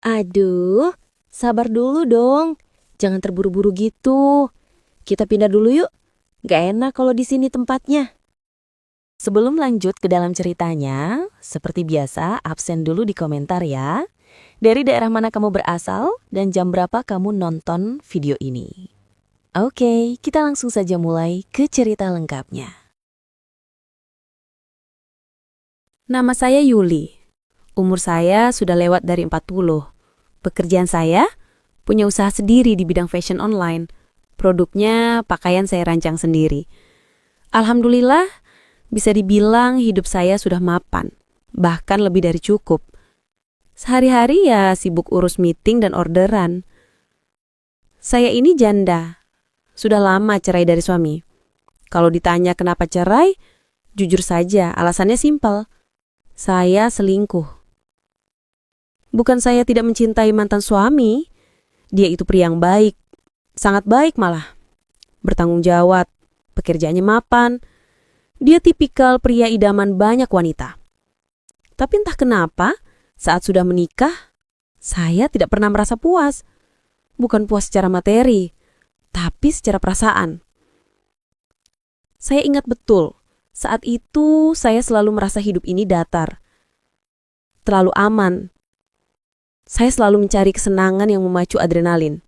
Aduh, sabar dulu dong. Jangan terburu-buru gitu. Kita pindah dulu yuk. Gak enak kalau di sini tempatnya. Sebelum lanjut ke dalam ceritanya, seperti biasa absen dulu di komentar ya. Dari daerah mana kamu berasal dan jam berapa kamu nonton video ini. Oke, kita langsung saja mulai ke cerita lengkapnya. Nama saya Yuli. Umur saya sudah lewat dari 40. Pekerjaan saya, punya usaha sendiri di bidang fashion online. Produknya pakaian saya rancang sendiri. Alhamdulillah, bisa dibilang hidup saya sudah mapan, bahkan lebih dari cukup. Sehari-hari ya sibuk urus meeting dan orderan. Saya ini janda, sudah lama cerai dari suami. Kalau ditanya kenapa cerai, jujur saja alasannya simpel. Saya selingkuh. Bukan saya tidak mencintai mantan suami, dia itu pria yang baik, sangat baik malah. Bertanggung jawab, pekerjaannya mapan. Dia tipikal pria idaman banyak wanita. Tapi entah kenapa, saat sudah menikah, saya tidak pernah merasa puas. Bukan puas secara materi, tapi secara perasaan. Saya ingat betul, saat itu saya selalu merasa hidup ini datar. Terlalu aman. Saya selalu mencari kesenangan yang memacu adrenalin.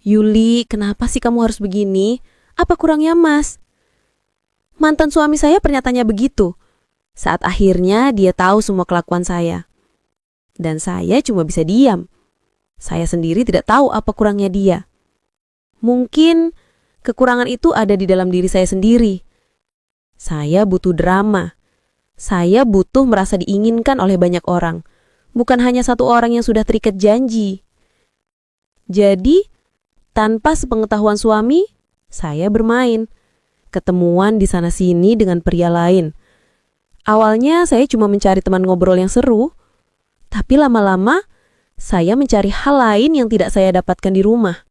Yuli, kenapa sih kamu harus begini? Apa kurangnya Mas? Mantan suami saya pernyataannya begitu. Saat akhirnya dia tahu semua kelakuan saya. Dan saya cuma bisa diam. Saya sendiri tidak tahu apa kurangnya dia. Mungkin kekurangan itu ada di dalam diri saya sendiri. Saya butuh drama. Saya butuh merasa diinginkan oleh banyak orang. Bukan hanya satu orang yang sudah terikat janji. Jadi, tanpa sepengetahuan suami, saya bermain. Ketemuan di sana-sini dengan pria lain. Awalnya saya cuma mencari teman ngobrol yang seru. Tapi lama-lama, saya mencari hal lain yang tidak saya dapatkan di rumah.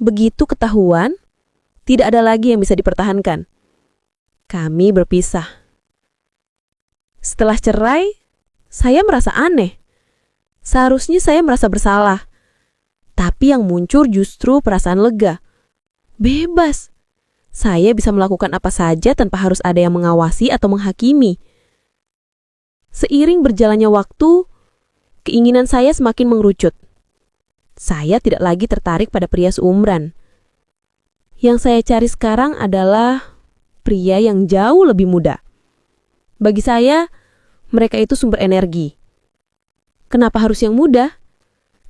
Begitu ketahuan, tidak ada lagi yang bisa dipertahankan. Kami berpisah. Setelah cerai, saya merasa aneh. Seharusnya saya merasa bersalah. Tapi yang muncul justru perasaan lega. Bebas. Saya bisa melakukan apa saja tanpa harus ada yang mengawasi atau menghakimi. Seiring berjalannya waktu, keinginan saya semakin mengerucut. Saya tidak lagi tertarik pada pria seumuran. Yang saya cari sekarang adalah pria yang jauh lebih muda. Bagi saya, mereka itu sumber energi. Kenapa harus yang muda?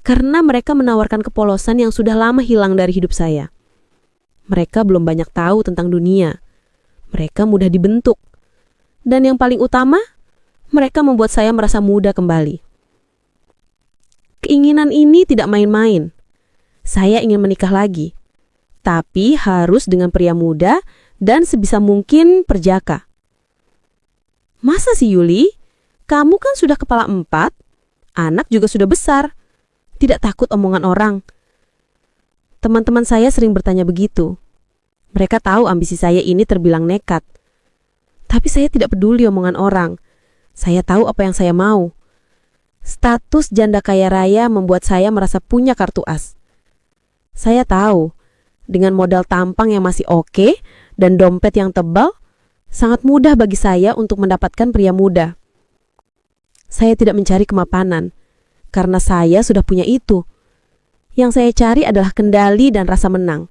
Karena mereka menawarkan kepolosan yang sudah lama hilang dari hidup saya. Mereka belum banyak tahu tentang dunia. Mereka mudah dibentuk. Dan yang paling utama, mereka membuat saya merasa muda kembali. Keinginan ini tidak main-main. Saya ingin menikah lagi. Tapi harus dengan pria muda dan sebisa mungkin perjaka. Masa sih Yuli? Kamu kan sudah kepala 4, anak juga sudah besar. Tidak takut omongan orang. Teman-teman saya sering bertanya begitu. Mereka tahu ambisi saya ini terbilang nekat. Tapi saya tidak peduli omongan orang. Saya tahu apa yang saya mau. Status janda kaya raya membuat saya merasa punya kartu as. Saya tahu, dengan modal tampang yang masih oke dan dompet yang tebal, sangat mudah bagi saya untuk mendapatkan pria muda. Saya tidak mencari kemapanan, karena saya sudah punya itu. Yang saya cari adalah kendali dan rasa menang.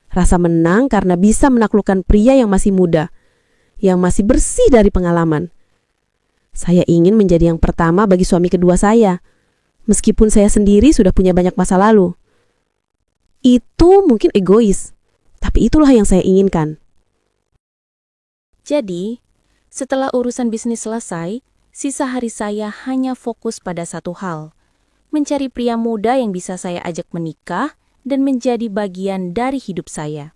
Rasa menang karena bisa menaklukkan pria yang masih muda, yang masih bersih dari pengalaman. Saya ingin menjadi yang pertama bagi suami kedua saya, meskipun saya sendiri sudah punya banyak masa lalu. Itu mungkin egois, tapi itulah yang saya inginkan. Jadi, setelah urusan bisnis selesai, sisa hari saya hanya fokus pada satu hal, mencari pria muda yang bisa saya ajak menikah dan menjadi bagian dari hidup saya.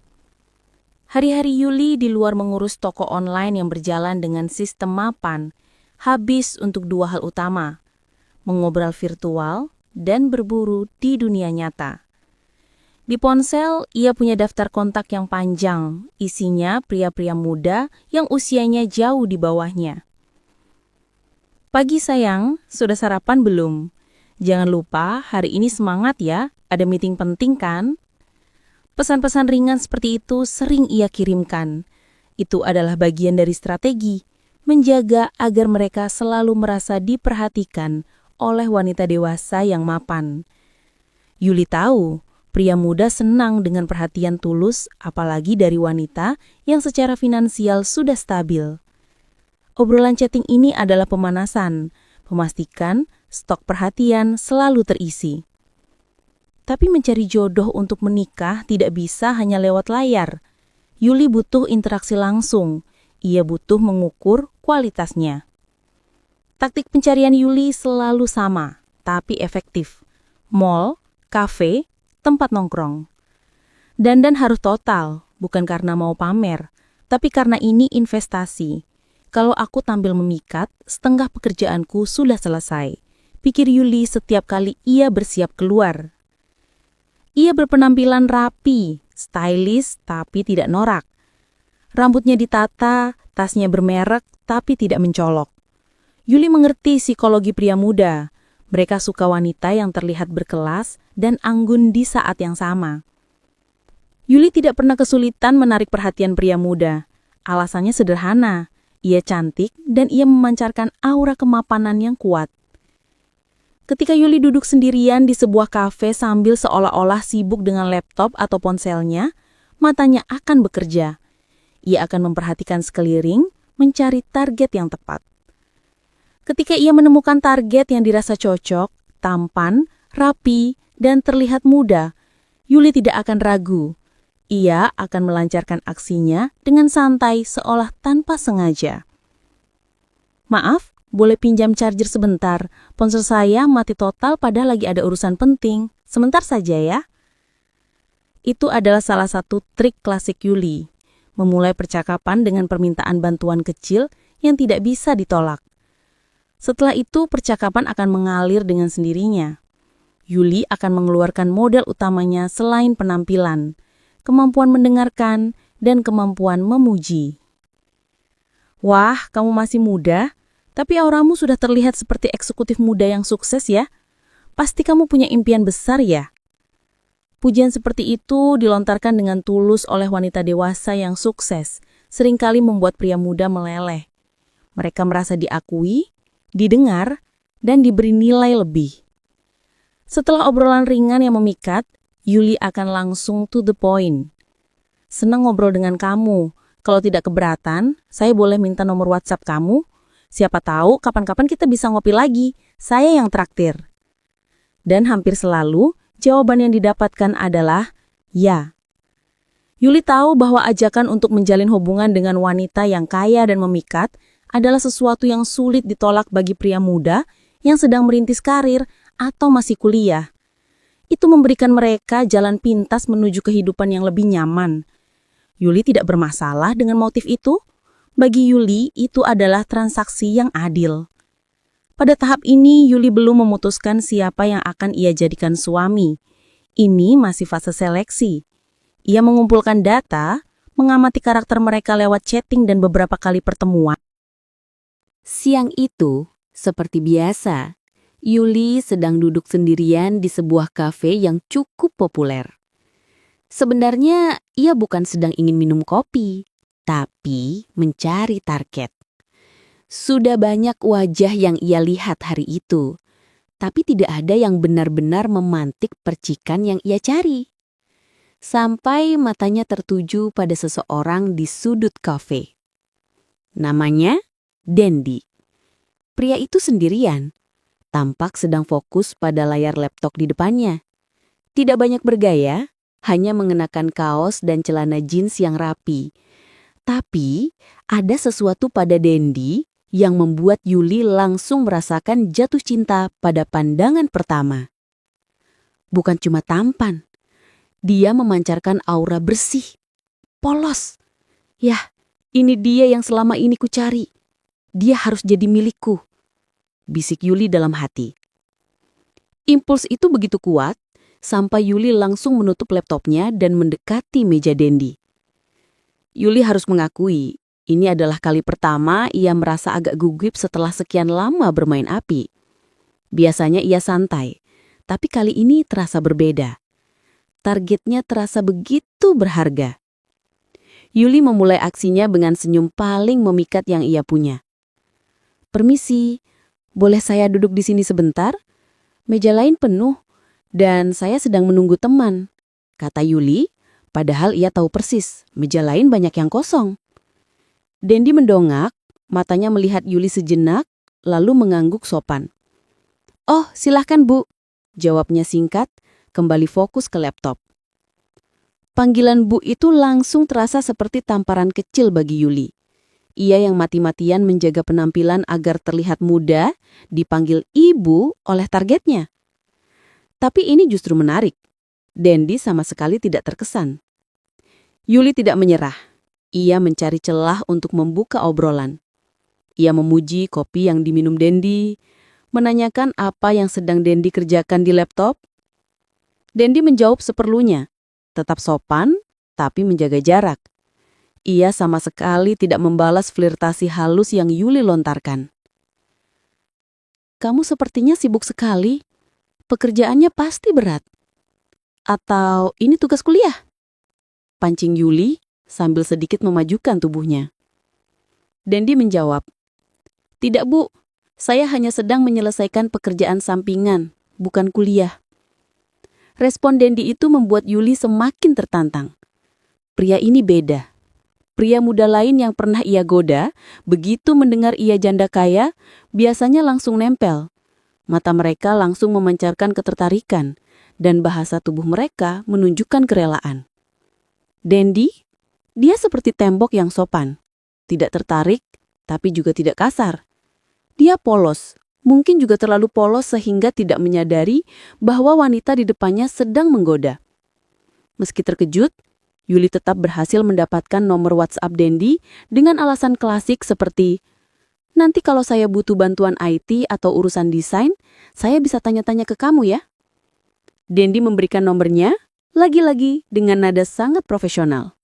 Hari-hari Yuli di luar mengurus toko online yang berjalan dengan sistem mapan, habis untuk 2 hal utama, mengobrol virtual dan berburu di dunia nyata. Di ponsel, ia punya daftar kontak yang panjang, isinya pria-pria muda yang usianya jauh di bawahnya. Pagi sayang, sudah sarapan belum? Jangan lupa hari ini semangat ya, ada meeting penting kan? Pesan-pesan ringan seperti itu sering ia kirimkan. Itu adalah bagian dari strategi, menjaga agar mereka selalu merasa diperhatikan oleh wanita dewasa yang mapan. Yuli tahu, pria muda senang dengan perhatian tulus, apalagi dari wanita yang secara finansial sudah stabil. Obrolan chatting ini adalah pemanasan, memastikan stok perhatian selalu terisi. Tapi mencari jodoh untuk menikah tidak bisa hanya lewat layar. Yuli butuh interaksi langsung. Ia butuh mengukur kualitasnya. Taktik pencarian Yuli selalu sama, tapi efektif. Mall, kafe, tempat nongkrong. Dandan harus total, bukan karena mau pamer, tapi karena ini investasi. Kalau aku tampil memikat, setengah pekerjaanku sudah selesai. Pikir Yuli setiap kali ia bersiap keluar. Ia berpenampilan rapi, stylish tapi tidak norak. Rambutnya ditata, tasnya bermerek tapi tidak mencolok. Yuli mengerti psikologi pria muda. Mereka suka wanita yang terlihat berkelas dan anggun di saat yang sama. Yuli tidak pernah kesulitan menarik perhatian pria muda. Alasannya sederhana. Ia cantik dan ia memancarkan aura kemapanan yang kuat. Ketika Yuli duduk sendirian di sebuah kafe sambil seolah-olah sibuk dengan laptop atau ponselnya, matanya akan bekerja. Ia akan memperhatikan sekeliling, mencari target yang tepat. Ketika ia menemukan target yang dirasa cocok, tampan, rapi, dan terlihat muda, Yuli tidak akan ragu. Ia akan melancarkan aksinya dengan santai seolah tanpa sengaja. Maaf, boleh pinjam charger sebentar. Ponsel saya mati total padahal lagi ada urusan penting. Sebentar saja ya. Itu adalah salah satu trik klasik Yuli. Memulai percakapan dengan permintaan bantuan kecil yang tidak bisa ditolak. Setelah itu percakapan akan mengalir dengan sendirinya. Yuli akan mengeluarkan modal utamanya selain penampilan, kemampuan mendengarkan, dan kemampuan memuji. Wah, kamu masih muda, tapi auramu sudah terlihat seperti eksekutif muda yang sukses ya. Pasti kamu punya impian besar ya. Pujian seperti itu dilontarkan dengan tulus oleh wanita dewasa yang sukses, seringkali membuat pria muda meleleh. Mereka merasa diakui, didengar, dan diberi nilai lebih. Setelah obrolan ringan yang memikat, Yuli akan langsung to the point. Senang ngobrol dengan kamu. Kalau tidak keberatan, saya boleh minta nomor WhatsApp kamu. Siapa tahu kapan-kapan kita bisa ngopi lagi. Saya yang traktir. Dan hampir selalu, jawaban yang didapatkan adalah ya. Yuli tahu bahwa ajakan untuk menjalin hubungan dengan wanita yang kaya dan memikat adalah sesuatu yang sulit ditolak bagi pria muda yang sedang merintis karir atau masih kuliah. Itu memberikan mereka jalan pintas menuju kehidupan yang lebih nyaman. Yuli tidak bermasalah dengan motif itu. Bagi Yuli, itu adalah transaksi yang adil. Pada tahap ini, Yuli belum memutuskan siapa yang akan ia jadikan suami. Ini masih fase seleksi. Ia mengumpulkan data, mengamati karakter mereka lewat chatting dan beberapa kali pertemuan. Siang itu, seperti biasa, Yuli sedang duduk sendirian di sebuah kafe yang cukup populer. Sebenarnya, ia bukan sedang ingin minum kopi, tapi mencari target. Sudah banyak wajah yang ia lihat hari itu, tapi tidak ada yang benar-benar memantik percikan yang ia cari. Sampai matanya tertuju pada seseorang di sudut kafe. Namanya Dendi. Pria itu sendirian. Tampak sedang fokus pada layar laptop di depannya. Tidak banyak bergaya, hanya mengenakan kaos dan celana jeans yang rapi. Tapi, ada sesuatu pada Dendi yang membuat Yuli langsung merasakan jatuh cinta pada pandangan pertama. Bukan cuma tampan, dia memancarkan aura bersih, polos. Yah, ini dia yang selama ini kucari. Dia harus jadi milikku. Bisik Yuli dalam hati. Impuls itu begitu kuat, sampai Yuli langsung menutup laptopnya dan mendekati meja Dendi. Yuli harus mengakui, ini adalah kali pertama ia merasa agak gugup setelah sekian lama bermain api. Biasanya ia santai, tapi kali ini terasa berbeda. Targetnya terasa begitu berharga. Yuli memulai aksinya dengan senyum paling memikat yang ia punya. "Permisi, boleh saya duduk di sini sebentar? Meja lain penuh, dan saya sedang menunggu teman," kata Yuli, padahal ia tahu persis, meja lain banyak yang kosong. Dendi mendongak, matanya melihat Yuli sejenak, lalu mengangguk sopan. "Oh, silahkan Bu," jawabnya singkat, kembali fokus ke laptop. Panggilan Bu itu langsung terasa seperti tamparan kecil bagi Yuli. Ia yang mati-matian menjaga penampilan agar terlihat muda, dipanggil Ibu oleh targetnya. Tapi ini justru menarik. Dendi sama sekali tidak terkesan. Yuli tidak menyerah. Ia mencari celah untuk membuka obrolan. Ia memuji kopi yang diminum Dendi, menanyakan apa yang sedang Dendi kerjakan di laptop. Dendi menjawab seperlunya, tetap sopan tapi menjaga jarak. Ia sama sekali tidak membalas flirtasi halus yang Yuli lontarkan. "Kamu sepertinya sibuk sekali. Pekerjaannya pasti berat. Atau ini tugas kuliah?" pancing Yuli sambil sedikit memajukan tubuhnya. Dendi menjawab, "Tidak Bu, saya hanya sedang menyelesaikan pekerjaan sampingan, bukan kuliah." Respon Dendi itu membuat Yuli semakin tertantang. Pria ini beda. Pria muda lain yang pernah ia goda, begitu mendengar ia janda kaya, biasanya langsung nempel. Mata mereka langsung memancarkan ketertarikan, dan bahasa tubuh mereka menunjukkan kerelaan. Dendi, dia seperti tembok yang sopan. Tidak tertarik, tapi juga tidak kasar. Dia polos, mungkin juga terlalu polos sehingga tidak menyadari bahwa wanita di depannya sedang menggoda. Meski terkejut, Yuli tetap berhasil mendapatkan nomor WhatsApp Dendi dengan alasan klasik seperti, "Nanti kalau saya butuh bantuan IT atau urusan desain, saya bisa tanya-tanya ke kamu ya." Dendi memberikan nomornya, lagi-lagi dengan nada sangat profesional.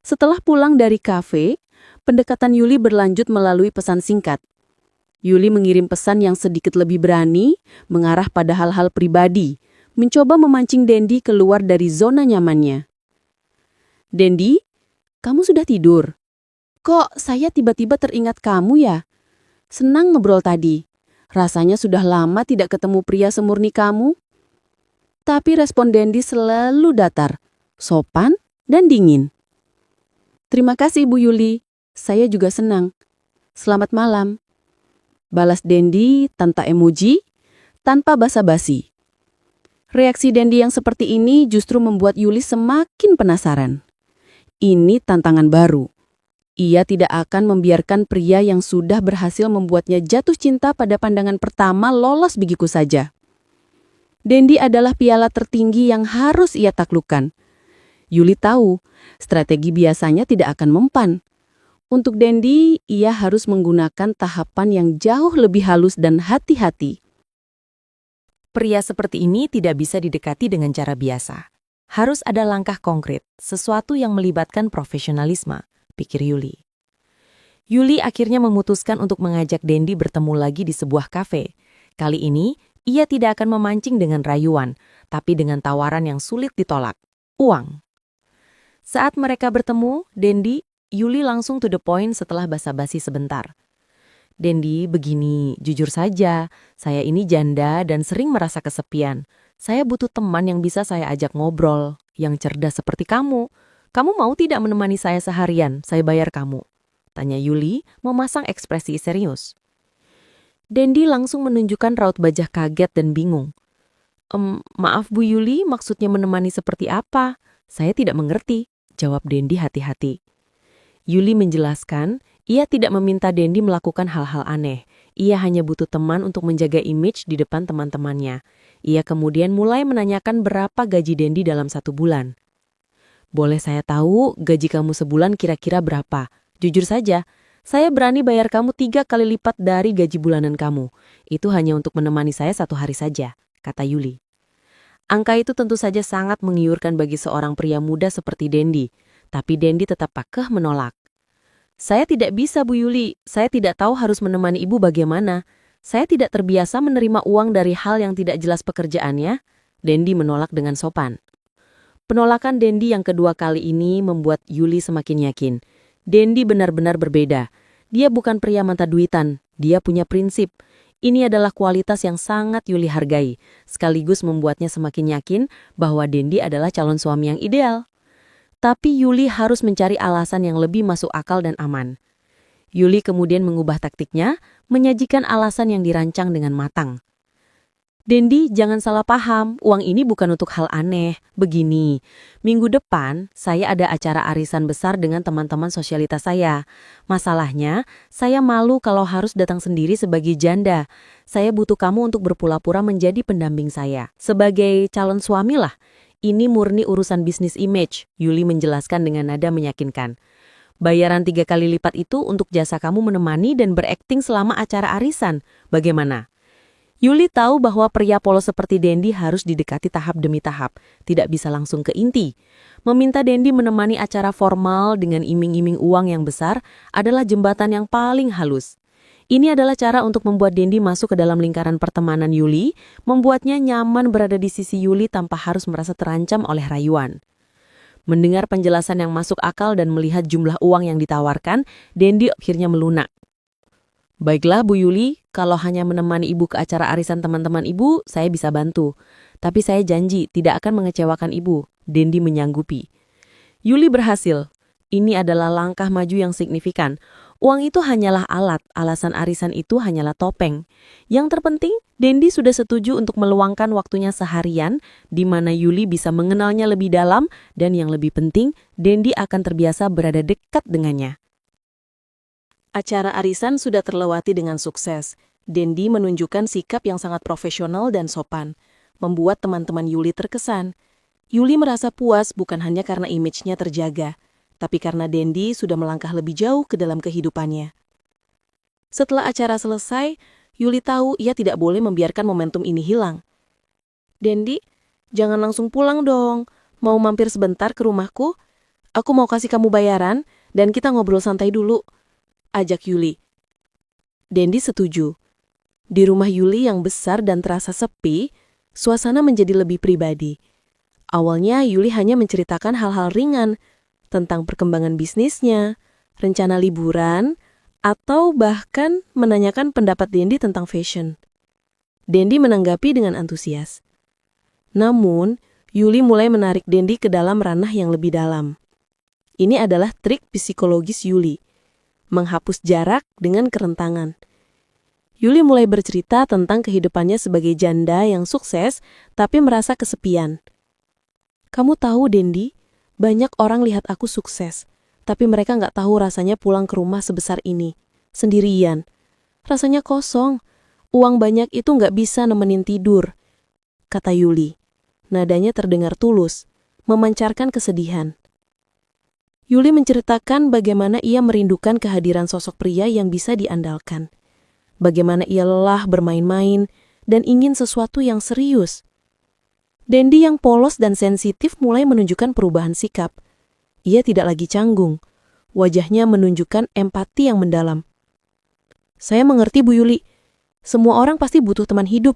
Setelah pulang dari kafe, pendekatan Yuli berlanjut melalui pesan singkat. Yuli mengirim pesan yang sedikit lebih berani, mengarah pada hal-hal pribadi, mencoba memancing Dendi keluar dari zona nyamannya. "Dendi, kamu sudah tidur? Kok saya tiba-tiba teringat kamu ya? Senang ngobrol tadi. Rasanya sudah lama tidak ketemu pria semurni kamu." Tapi respon Dendi selalu datar, sopan, dan dingin. "Terima kasih Bu Yuli, saya juga senang. Selamat malam," balas Dendi tanpa emoji, tanpa basa-basi. Reaksi Dendi yang seperti ini justru membuat Yuli semakin penasaran. Ini tantangan baru. Ia tidak akan membiarkan pria yang sudah berhasil membuatnya jatuh cinta pada pandangan pertama lolos begitu saja. Dendi adalah piala tertinggi yang harus ia taklukkan. Yuli tahu, strategi biasanya tidak akan mempan. Untuk Dendi, ia harus menggunakan tahapan yang jauh lebih halus dan hati-hati. Pria seperti ini tidak bisa didekati dengan cara biasa. Harus ada langkah konkret, sesuatu yang melibatkan profesionalisme, pikir Yuli. Yuli akhirnya memutuskan untuk mengajak Dendi bertemu lagi di sebuah kafe. Kali ini, ia tidak akan memancing dengan rayuan, tapi dengan tawaran yang sulit ditolak, uang. Saat mereka bertemu, Dendi, Yuli langsung to the point setelah basa-basi sebentar. "Dendi, begini, jujur saja, saya ini janda dan sering merasa kesepian. Saya butuh teman yang bisa saya ajak ngobrol, yang cerdas seperti kamu. Kamu mau tidak menemani saya seharian? Saya bayar kamu," tanya Yuli, memasang ekspresi serius. Dendi langsung menunjukkan raut wajah kaget dan bingung. Maaf Bu Yuli, maksudnya menemani seperti apa? Saya tidak mengerti," jawab Dendi hati-hati. Yuli menjelaskan, ia tidak meminta Dendi melakukan hal-hal aneh. Ia hanya butuh teman untuk menjaga image di depan teman-temannya. Ia kemudian mulai menanyakan berapa gaji Dendi dalam 1 bulan. "Boleh saya tahu gaji kamu sebulan kira-kira berapa? Jujur saja, saya berani bayar kamu 3 kali lipat dari gaji bulanan kamu. Itu hanya untuk menemani saya 1 hari saja," kata Yuli. Angka itu tentu saja sangat menggiurkan bagi seorang pria muda seperti Dendi, tapi Dendi tetap kekeh menolak. "Saya tidak bisa Bu Yuli, saya tidak tahu harus menemani ibu bagaimana. Saya tidak terbiasa menerima uang dari hal yang tidak jelas pekerjaannya. Dendi menolak dengan sopan. Penolakan Dendi yang kedua kali ini membuat Yuli semakin yakin. Dendi benar-benar berbeda. Dia bukan pria mata duitan, dia punya prinsip. Ini adalah kualitas yang sangat Yuli hargai, sekaligus membuatnya semakin yakin bahwa Dendi adalah calon suami yang ideal. Tapi Yuli harus mencari alasan yang lebih masuk akal dan aman. Yuli kemudian mengubah taktiknya, menyajikan alasan yang dirancang dengan matang. Dendi, jangan salah paham, uang ini bukan untuk hal aneh. Begini, minggu depan saya ada acara arisan besar dengan teman-teman sosialitas saya. Masalahnya, saya malu kalau harus datang sendiri sebagai janda. Saya butuh kamu untuk berpura-pura menjadi pendamping saya. Sebagai calon suami lah, ini murni urusan bisnis image, Yuli menjelaskan dengan nada meyakinkan. Bayaran 3 kali lipat itu untuk jasa kamu menemani dan berakting selama acara arisan. Bagaimana? Yuli tahu bahwa pria polos seperti Dendi harus didekati tahap demi tahap, tidak bisa langsung ke inti. Meminta Dendi menemani acara formal dengan iming-iming uang yang besar adalah jembatan yang paling halus. Ini adalah cara untuk membuat Dendi masuk ke dalam lingkaran pertemanan Yuli, membuatnya nyaman berada di sisi Yuli tanpa harus merasa terancam oleh rayuan. Mendengar penjelasan yang masuk akal dan melihat jumlah uang yang ditawarkan, Dendi akhirnya melunak. Baiklah Bu Yuli, kalau hanya menemani Ibu ke acara arisan teman-teman Ibu, saya bisa bantu. Tapi saya janji tidak akan mengecewakan Ibu, Dendi menyanggupi. Yuli berhasil. Ini adalah langkah maju yang signifikan. Uang itu hanyalah alat, alasan arisan itu hanyalah topeng. Yang terpenting, Dendi sudah setuju untuk meluangkan waktunya seharian, di mana Yuli bisa mengenalnya lebih dalam, dan yang lebih penting, Dendi akan terbiasa berada dekat dengannya. Acara arisan sudah terlewati dengan sukses. Dendi menunjukkan sikap yang sangat profesional dan sopan, membuat teman-teman Yuli terkesan. Yuli merasa puas bukan hanya karena image-nya terjaga, tapi karena Dendi sudah melangkah lebih jauh ke dalam kehidupannya. Setelah acara selesai, Yuli tahu ia tidak boleh membiarkan momentum ini hilang. Dendi, jangan langsung pulang dong. Mau mampir sebentar ke rumahku? Aku mau kasih kamu bayaran dan kita ngobrol santai dulu, ajak Yuli. Dendi setuju. Di rumah Yuli yang besar dan terasa sepi, suasana menjadi lebih pribadi. Awalnya Yuli hanya menceritakan hal-hal ringan, tentang perkembangan bisnisnya, rencana liburan, atau bahkan menanyakan pendapat Dendi tentang fashion. Dendi menanggapi dengan antusias. Namun, Yuli mulai menarik Dendi ke dalam ranah yang lebih dalam. Ini adalah trik psikologis Yuli, menghapus jarak dengan kerentangan. Yuli mulai bercerita tentang kehidupannya sebagai janda yang sukses, tapi merasa kesepian. Kamu tahu, Dendi, banyak orang lihat aku sukses, tapi mereka nggak tahu rasanya pulang ke rumah sebesar ini, sendirian. Rasanya kosong, uang banyak itu nggak bisa nemenin tidur, kata Yuli. Nadanya terdengar tulus, memancarkan kesedihan. Yuli menceritakan bagaimana ia merindukan kehadiran sosok pria yang bisa diandalkan. Bagaimana ia lelah bermain-main dan ingin sesuatu yang serius. Dendi yang polos dan sensitif mulai menunjukkan perubahan sikap. Ia tidak lagi canggung. Wajahnya menunjukkan empati yang mendalam. Saya mengerti Bu Yuli. Semua orang pasti butuh teman hidup.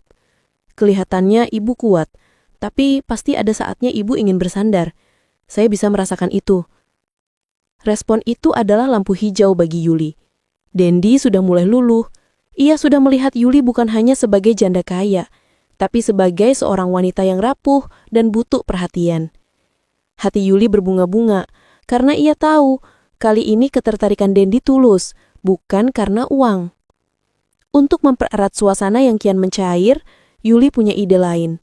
Kelihatannya Ibu kuat, tapi pasti ada saatnya Ibu ingin bersandar. Saya bisa merasakan itu. Respon itu adalah lampu hijau bagi Yuli. Dendi sudah mulai luluh. Ia sudah melihat Yuli bukan hanya sebagai janda kaya, tapi sebagai seorang wanita yang rapuh dan butuh perhatian. Hati Yuli berbunga-bunga, karena ia tahu kali ini ketertarikan Dendi tulus, bukan karena uang. Untuk mempererat suasana yang kian mencair, Yuli punya ide lain.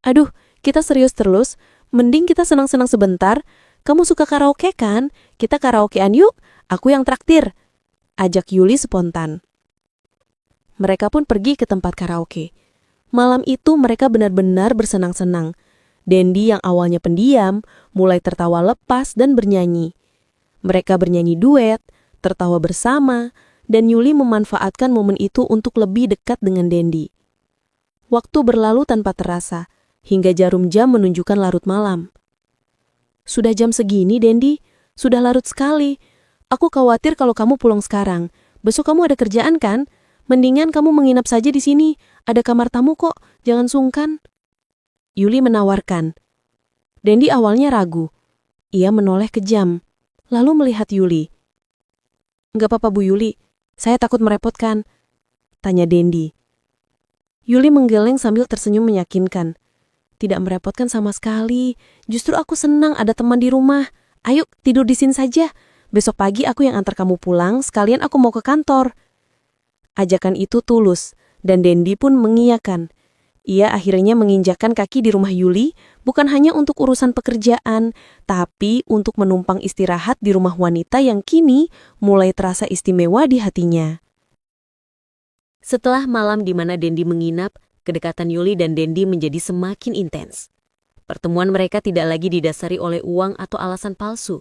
Aduh, kita serius terus, mending kita senang-senang sebentar. Kamu suka karaoke kan? Kita karaokean yuk, aku yang traktir, ajak Yuli spontan. Mereka pun pergi ke tempat karaoke. Malam itu mereka benar-benar bersenang-senang. Dendi yang awalnya pendiam, mulai tertawa lepas dan bernyanyi. Mereka bernyanyi duet, tertawa bersama, dan Yuli memanfaatkan momen itu untuk lebih dekat dengan Dendi. Waktu berlalu tanpa terasa, hingga jarum jam menunjukkan larut malam. Sudah jam segini, Dendi. Sudah larut sekali. Aku khawatir kalau kamu pulang sekarang. Besok kamu ada kerjaan kan? Mendingan kamu menginap saja di sini. Ada kamar tamu kok, jangan sungkan. Yuli menawarkan. Dendi awalnya ragu. Ia menoleh kejam, lalu melihat Yuli. Enggak apa-apa Bu Yuli, saya takut merepotkan, tanya Dendi. Yuli menggeleng sambil tersenyum meyakinkan. Tidak merepotkan sama sekali, justru aku senang ada teman di rumah. Ayo tidur di sini saja, besok pagi aku yang antar kamu pulang, sekalian aku mau ke kantor. Ajakan itu tulus, dan Dendi pun mengiyakan. Ia akhirnya menginjakkan kaki di rumah Yuli, bukan hanya untuk urusan pekerjaan, tapi untuk menumpang istirahat di rumah wanita yang kini mulai terasa istimewa di hatinya. Setelah malam di mana Dendi menginap, kedekatan Yuli dan Dendi menjadi semakin intens. Pertemuan mereka tidak lagi didasari oleh uang atau alasan palsu.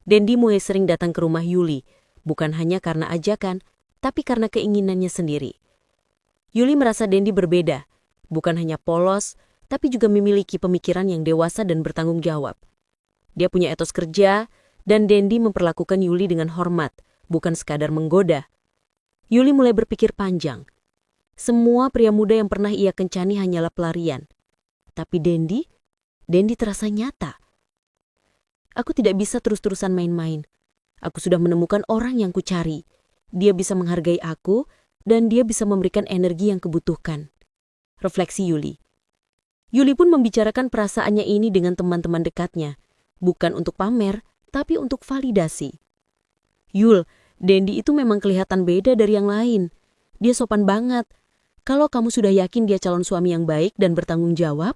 Dendi mulai sering datang ke rumah Yuli, bukan hanya karena ajakan, tapi karena keinginannya sendiri. Yuli merasa Dendi berbeda, bukan hanya polos, tapi juga memiliki pemikiran yang dewasa dan bertanggung jawab. Dia punya etos kerja, dan Dendi memperlakukan Yuli dengan hormat, bukan sekadar menggoda. Yuli mulai berpikir panjang. Semua pria muda yang pernah ia kencani hanyalah pelarian. Tapi Dendi terasa nyata. Aku tidak bisa terus-terusan main-main. Aku sudah menemukan orang yang kucari. Dia bisa menghargai aku, dan dia bisa memberikan energi yang kubutuhkan. Refleksi Yuli. Yuli pun membicarakan perasaannya ini dengan teman-teman dekatnya. Bukan untuk pamer, tapi untuk validasi. Yul, Dendi itu memang kelihatan beda dari yang lain. Dia sopan banget. Kalau kamu sudah yakin dia calon suami yang baik dan bertanggung jawab,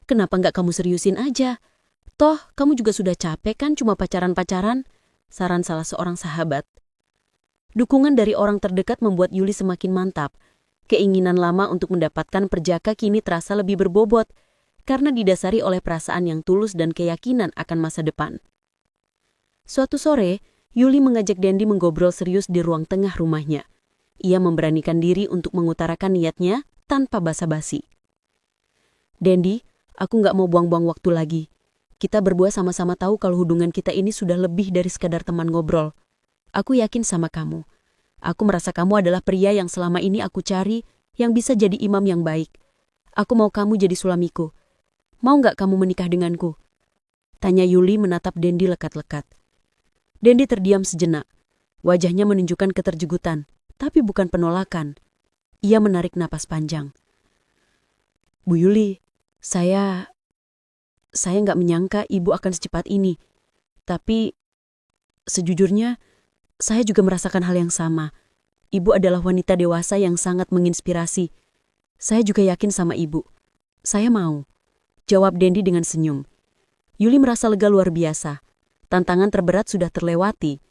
kenapa nggak kamu seriusin aja? Toh, kamu juga sudah capek kan cuma pacaran-pacaran? Saran salah seorang sahabat. Dukungan dari orang terdekat membuat Yuli semakin mantap. Keinginan lama untuk mendapatkan perjaka kini terasa lebih berbobot, karena didasari oleh perasaan yang tulus dan keyakinan akan masa depan. Suatu sore, Yuli mengajak Dendi menggobrol serius di ruang tengah rumahnya. Ia memberanikan diri untuk mengutarakan niatnya tanpa basa-basi. Dendi, aku nggak mau buang-buang waktu lagi. Kita berdua sama-sama tahu kalau hubungan kita ini sudah lebih dari sekadar teman ngobrol. Aku yakin sama kamu. Aku merasa kamu adalah pria yang selama ini aku cari, yang bisa jadi imam yang baik. Aku mau kamu jadi suamiku. Mau nggak kamu menikah denganku? Tanya Yuli menatap Dendi lekat-lekat. Dendi terdiam sejenak. Wajahnya menunjukkan keterjegutan, tapi bukan penolakan. Ia menarik napas panjang. Bu Yuli, saya nggak menyangka ibu akan secepat ini. Tapi, sejujurnya, saya juga merasakan hal yang sama. Ibu adalah wanita dewasa yang sangat menginspirasi. Saya juga yakin sama ibu. Saya mau. Jawab Dendi dengan senyum. Yuli merasa lega luar biasa. Tantangan terberat sudah terlewati.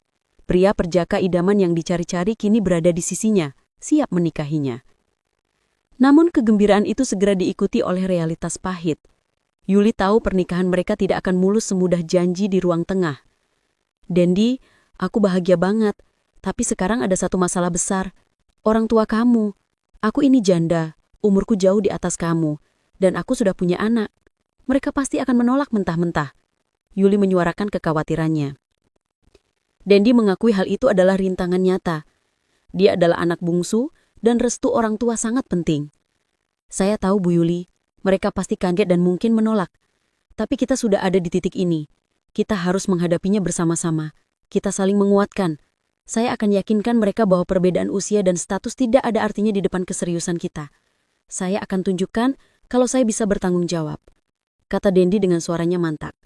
Pria perjaka idaman yang dicari-cari kini berada di sisinya, siap menikahinya. Namun kegembiraan itu segera diikuti oleh realitas pahit. Yuli tahu pernikahan mereka tidak akan mulus semudah janji di ruang tengah. Dendi, aku bahagia banget, tapi sekarang ada satu masalah besar. Orang tua kamu. Aku ini janda, umurku jauh di atas kamu, dan aku sudah punya anak. Mereka pasti akan menolak mentah-mentah. Yuli menyuarakan kekhawatirannya. Dendi mengakui hal itu adalah rintangan nyata. Dia adalah anak bungsu, dan restu orang tua sangat penting. Saya tahu Bu Yuli, mereka pasti kaget dan mungkin menolak. Tapi kita sudah ada di titik ini. Kita harus menghadapinya bersama-sama. Kita saling menguatkan. Saya akan yakinkan mereka bahwa perbedaan usia dan status tidak ada artinya di depan keseriusan kita. Saya akan tunjukkan kalau saya bisa bertanggung jawab. Kata Dendi dengan suaranya mantap.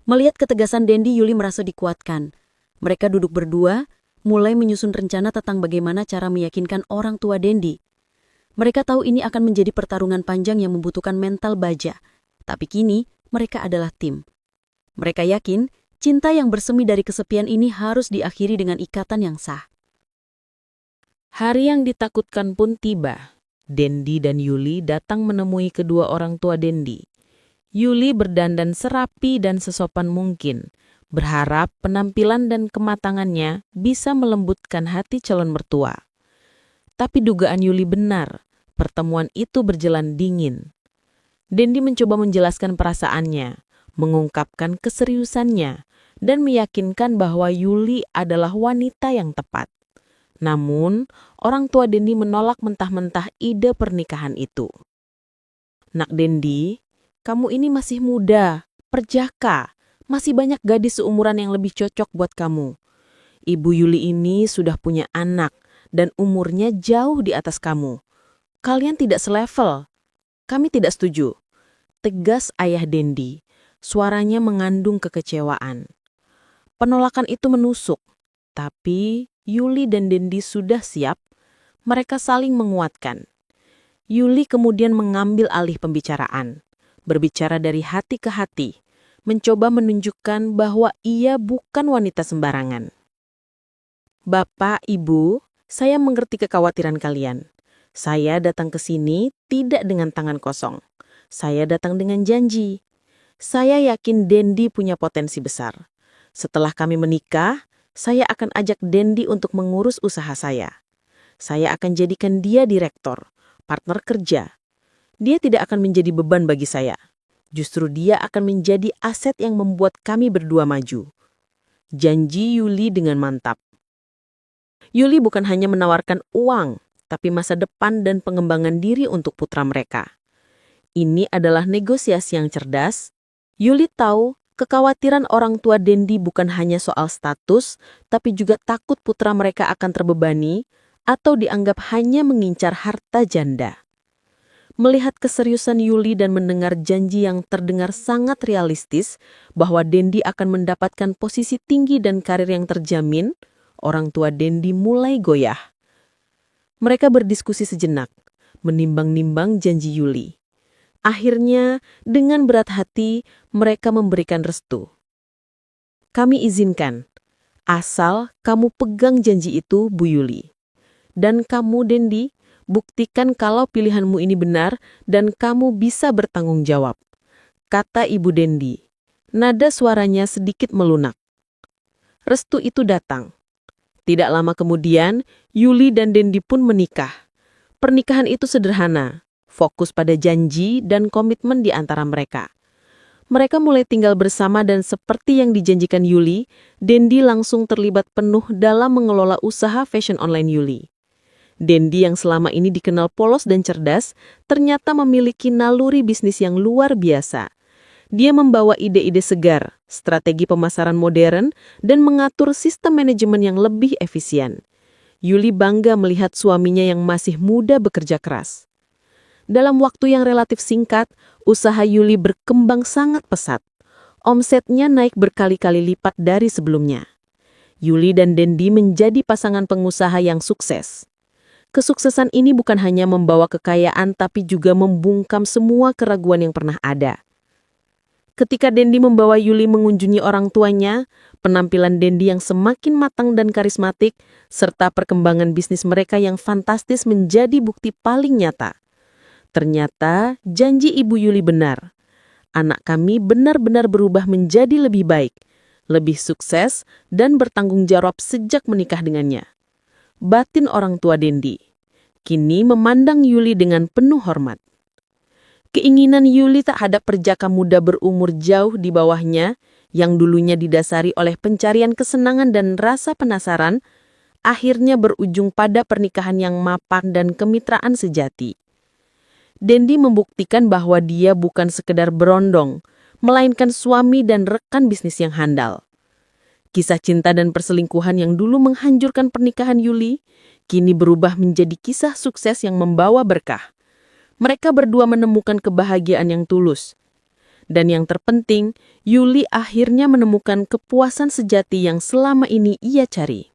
Melihat ketegasan Dendi, Yuli merasa dikuatkan. Mereka duduk berdua, mulai menyusun rencana tentang bagaimana cara meyakinkan orang tua Dendi. Mereka tahu ini akan menjadi pertarungan panjang yang membutuhkan mental baja. Tapi kini, mereka adalah tim. Mereka yakin, cinta yang bersemi dari kesepian ini harus diakhiri dengan ikatan yang sah. Hari yang ditakutkan pun tiba. Dendi dan Yuli datang menemui kedua orang tua Dendi. Yuli berdandan serapi dan sesopan mungkin, berharap penampilan dan kematangannya bisa melembutkan hati calon mertua. Tapi dugaan Yuli benar, pertemuan itu berjalan dingin. Dendi mencoba menjelaskan perasaannya, mengungkapkan keseriusannya, dan meyakinkan bahwa Yuli adalah wanita yang tepat. Namun, orang tua Dendi menolak mentah-mentah ide pernikahan itu. Nak Dendi, kamu ini masih muda, perjaka, masih banyak gadis seumuran yang lebih cocok buat kamu. Ibu Yuli ini sudah punya anak dan umurnya jauh di atas kamu. Kalian tidak selevel. Kami tidak setuju. Tegas ayah Dendi. Suaranya mengandung kekecewaan. Penolakan itu menusuk. Tapi Yuli dan Dendi sudah siap. Mereka saling menguatkan. Yuli kemudian mengambil alih pembicaraan. Berbicara dari hati ke hati. Mencoba menunjukkan bahwa ia bukan wanita sembarangan. Bapak, Ibu, saya mengerti kekhawatiran kalian. Saya datang ke sini tidak dengan tangan kosong. Saya datang dengan janji. Saya yakin Dendi punya potensi besar. Setelah kami menikah, saya akan ajak Dendi untuk mengurus usaha saya. Saya akan jadikan dia direktur, partner kerja. Dia tidak akan menjadi beban bagi saya. Justru dia akan menjadi aset yang membuat kami berdua maju. Janji Yuli dengan mantap. Yuli bukan hanya menawarkan uang, tapi masa depan dan pengembangan diri untuk putra mereka. Ini adalah negosiasi yang cerdas. Yuli tahu kekhawatiran orang tua Dendi bukan hanya soal status, tapi juga takut putra mereka akan terbebani atau dianggap hanya mengincar harta janda. Melihat keseriusan Yuli dan mendengar janji yang terdengar sangat realistis bahwa Dendi akan mendapatkan posisi tinggi dan karir yang terjamin, orang tua Dendi mulai goyah. Mereka berdiskusi sejenak, menimbang-nimbang janji Yuli. Akhirnya, dengan berat hati, mereka memberikan restu. Kami izinkan, asal kamu pegang janji itu, Bu Yuli. Dan kamu, Dendi, buktikan kalau pilihanmu ini benar dan kamu bisa bertanggung jawab, kata Ibu Dendi. Nada suaranya sedikit melunak. Restu itu datang. Tidak lama kemudian, Yuli dan Dendi pun menikah. Pernikahan itu sederhana, fokus pada janji dan komitmen di antara mereka. Mereka mulai tinggal bersama dan seperti yang dijanjikan Yuli, Dendi langsung terlibat penuh dalam mengelola usaha fashion online Yuli. Dendi yang selama ini dikenal polos dan cerdas, ternyata memiliki naluri bisnis yang luar biasa. Dia membawa ide-ide segar, strategi pemasaran modern, dan mengatur sistem manajemen yang lebih efisien. Yuli bangga melihat suaminya yang masih muda bekerja keras. Dalam waktu yang relatif singkat, usaha Yuli berkembang sangat pesat. Omsetnya naik berkali-kali lipat dari sebelumnya. Yuli dan Dendi menjadi pasangan pengusaha yang sukses. Kesuksesan ini bukan hanya membawa kekayaan, tapi juga membungkam semua keraguan yang pernah ada. Ketika Dendi membawa Yuli mengunjungi orang tuanya, penampilan Dendi yang semakin matang dan karismatik, serta perkembangan bisnis mereka yang fantastis menjadi bukti paling nyata. Ternyata janji Ibu Yuli benar. Anak kami benar-benar berubah menjadi lebih baik, lebih sukses, dan bertanggung jawab sejak menikah dengannya. Batin orang tua Dendi kini memandang Yuli dengan penuh hormat. Keinginan Yuli terhadap perjaka muda berumur jauh di bawahnya, yang dulunya didasari oleh pencarian kesenangan dan rasa penasaran, akhirnya berujung pada pernikahan yang mapan dan kemitraan sejati. Dendi membuktikan bahwa dia bukan sekedar berondong, melainkan suami dan rekan bisnis yang handal. Kisah cinta dan perselingkuhan yang dulu menghancurkan pernikahan Yuli, kini berubah menjadi kisah sukses yang membawa berkah. Mereka berdua menemukan kebahagiaan yang tulus. Dan yang terpenting, Yuli akhirnya menemukan kepuasan sejati yang selama ini ia cari.